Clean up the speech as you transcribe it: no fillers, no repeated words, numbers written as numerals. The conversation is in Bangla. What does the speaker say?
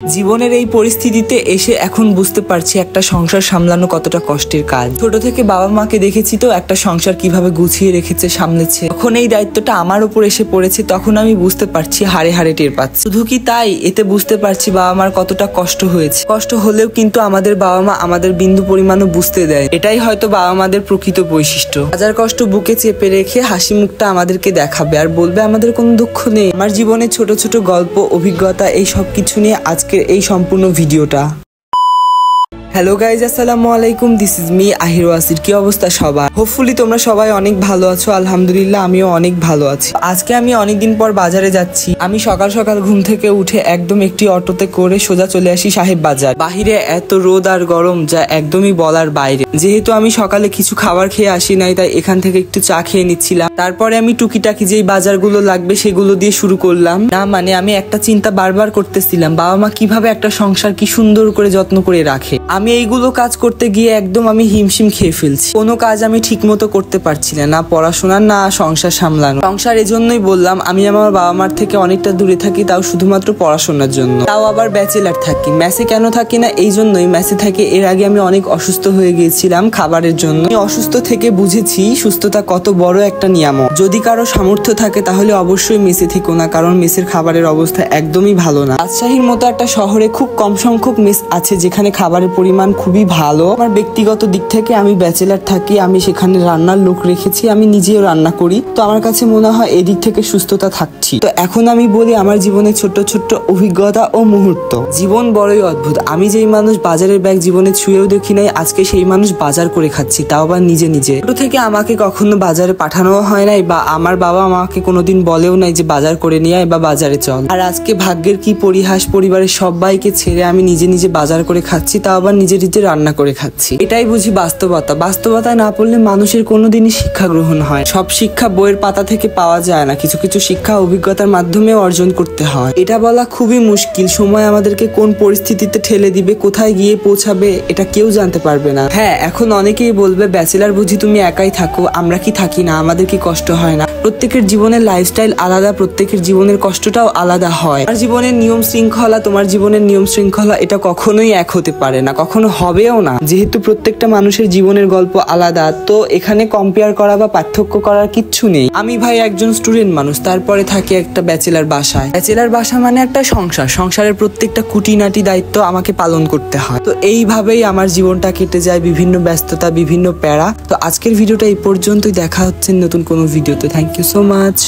জীবনের এই পরিস্থিতিতে এসে এখন বুঝতে পারছি একটা সংসার সামলানো কতটা কষ্টের কাজ। ছোট থেকে বাবা মাকে দেখেছি তো একটা সংসার কিভাবে গুছিয়ে রেখেছে, সামলেছে। যখন এই দায়িত্বটা আমার উপর এসে পড়েছে তখন আমি বুঝতে পারছি, হাড়ে হাড়ে টের পাচ্ছি। শুধু কি তাই, এতে বুঝতে পারছি বাবা মার কতটা কষ্ট হয়েছে। কষ্ট হলেও কিন্তু আমাদের বাবা মা আমাদের বিন্দু পরিমাণও বুঝতে দেয়। এটাই হয়তো বাবা মাদের প্রকৃত বৈশিষ্ট্য। হাজার কষ্ট বুকে চেপে রেখে হাসি মুখটা আমাদেরকে দেখাবে আর বলবে আমাদের কোনো দুঃখ নেই। আমার জীবনে ছোট ছোট গল্প, অভিজ্ঞতা, এই সব কিছু নিয়ে আজকের এই সম্পূর্ণ ভিডিওটা। হ্যালো গাইজ, আসসালামু আলাইকুম, দিস ইজ মি আহির ওয়াসির। কি অবস্থা সবার? হোপফুলি তোমরা সবাই অনেক ভালো আছো। আলহামদুলিল্লাহ আমিও অনেক ভালো আছি। আজকে আমি অনেকদিন পর বাজারে যাচ্ছি। আমি সকাল সকাল ঘুম থেকে উঠে একদম একটি অটোতে করে সোজা চলে আসি সাহেব বাজার। বাহিরে এত রোদ আর গরম যা একদমই বলার বাইরে। যেহেতু আমি সকালে কিছু খাবার খেয়ে আসি নাই, তাই এখান থেকে একটু চা খেয়ে নিচ্ছিলাম। তারপরে আমি টুকিটাকি যেই বাজারগুলো লাগবে সেগুলো দিয়ে শুরু করলাম। না মানে আমি একটা চিন্তা বারবার করতেছিলাম, বাবা মা কিভাবে একটা সংসার কি সুন্দর করে যত্ন করে রাখে। আমি এইগুলো কাজ করতে গিয়ে একদম আমি হিমশিম খেয়ে ফেলছি। কোনো কাজ আমি ঠিক মতো করতে পারছি না পড়াশোনা না সংসার সামলানো। সংসার এজন্যই বললাম, আমি আমার বাবা মার থেকে অনেকটা দূরে থাকি, তাও শুধুমাত্র পড়াশোনার জন্য। তাও আবার ব্যাচেলার থাকি। মেসে কেন থাকি না, এই জন্যই মেসে থাকি। এর আগে আমি অনেক অসুস্থ হয়ে গিয়েছিলাম খাবারের জন্য। আমি অসুস্থ থেকে বুঝেছি সুস্থতা কত বড় একটা নিয়ামক। যদি কারো সামর্থ্য থাকে তাহলে অবশ্যই মেসে থেকো না, কারণ মেসের খাবারের অবস্থা একদমই ভালো না। রাজশাহীর মতো একটা শহরে খুব কম সংখ্যক মেস আছে যেখানে খাবারের পরিমাণ খুবই ভালো। আমার ব্যক্তিগত দিক থেকে আমি ব্যাচেলার থাকি, আমি সেখানে রান্নার লোক রেখেছি, আমি নিজেও রান্না করি। তো আমার কাছে মনে হয় এদিক থেকে সুস্থতা থাকছি। তো এখন আমি বলি আমার জীবনে ছোট্ট ছোট্ট অভিজ্ঞতা ও মুহূর্ত। জীবন বড়ই অদ্ভুত। আমি যেই মানুষ বাজারের ব্যাগ জীবনে ছুঁয়েও দেখি নাই, আজকে সেই মানুষ বাজার করে খাচ্ছি, তাও আবার নিজে নিজে। ছোট থেকে আমাকে কখনো বাজারে পাঠানো হয় নাই, বা আমার বাবা আমাকে কোনোদিন বলেও নাই যে বাজার করে নিয়ে আয় বা বাজারে চল। আর আজকে ভাগ্যের কি পরিহাস, পরিবারের সবাইকে ছেড়ে আমি নিজে নিজে বাজার করে খাচ্ছি, তাও আবার নিজে নিজে রান্না করে খাচ্ছি। এটাই বুঝি বাস্তবতা। বাস্তবতায় না পড়লে মানুষের কোনোদিনই শিক্ষা গ্রহণ হয়। সব শিক্ষা বইয়ের পাতা থেকে পাওয়া যায় না, কিছু কিছু শিক্ষা অভিজ্ঞতার মাধ্যমে অর্জন করতে হয়। এটা বলা খুবই মুশকিল। সময় আমাদেরকে কোন পরিস্থিতিতে ঠেলে দিবে, কোথায় গিয়ে পৌঁছাবে, এটা কেউ জানতে পারবে না। হ্যাঁ, এখন অনেকেই বলবে ব্যাচেলার বুঝি তুমি একাই থাকো, আমরা কি থাকি না, আমাদের কি কষ্ট হয় না? প্রত্যেকের জীবনের লাইফস্টাইল আলাদা, প্রত্যেকের জীবনের কষ্টটাও আলাদা হয়। আমার জীবনের নিয়ম শৃঙ্খলা, তোমার জীবনের নিয়ম শৃঙ্খলা এটা কখনোই এক হতে পারে না, কখনো হবেও না। যেহেতু প্রত্যেকটা মানুষের জীবনের গল্প আলাদা, তো এখানে কম্পেয়ার করা বা পার্থক্য করার কিচ্ছু নেই। আমি ভাই একজন স্টুডেন্ট মানুষ, তারপরে থাকি একটা ব্যাচেলার বাসায়। ব্যাচেলার বাসা মানে একটা সংসার, সংসারের প্রত্যেকটা খুঁটিনাটি দায়িত্ব আমাকে পালন করতে হয়। তো এইভাবেই আমার জীবনটা কেটে যায়, বিভিন্ন ব্যস্ততা, বিভিন্ন প্যারা। তো আজকের ভিডিওটা এই পর্যন্তই। দেখা হচ্ছে নতুন কোনো ভিডিওতে। Thank you so much.